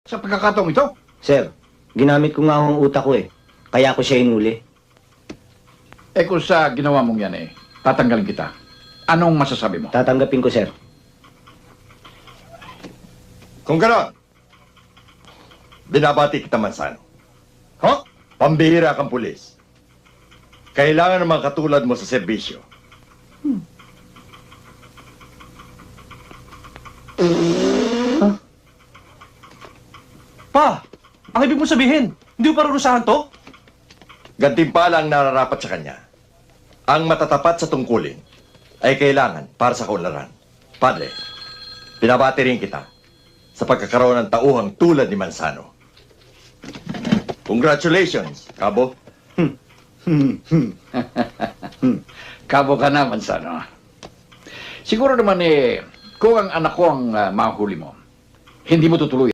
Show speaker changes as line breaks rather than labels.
Sa pagkakataong ito?
Sir, ginamit ko nga ang utak ko eh. Kaya ako siya inuli.
Kung sa ginawa mong yan tatanggalin kita. Anong masasabi mo?
Tatanggapin ko, sir.
Kung gano'n, binabati kita, Mansano. Ha? Pambihira kang pulis. Kailangan ng mga katulad mo sa serbisyo.
Pa, ang ibig mo sabihin, hindi mo parurusahan to?
Gantimpala ang nararapat sa kanya. Ang matatapat sa tungkulin ay kailangan para sa kaunlaran. Padre, binabati rin kita sa pagkakaroon ng tauhang tulad ni Mansano. Congratulations, Cabo.
Kabo ka na, Mansano. Siguro naman kung ang anak ko ang mahuli mo, hindi mo tutuloy.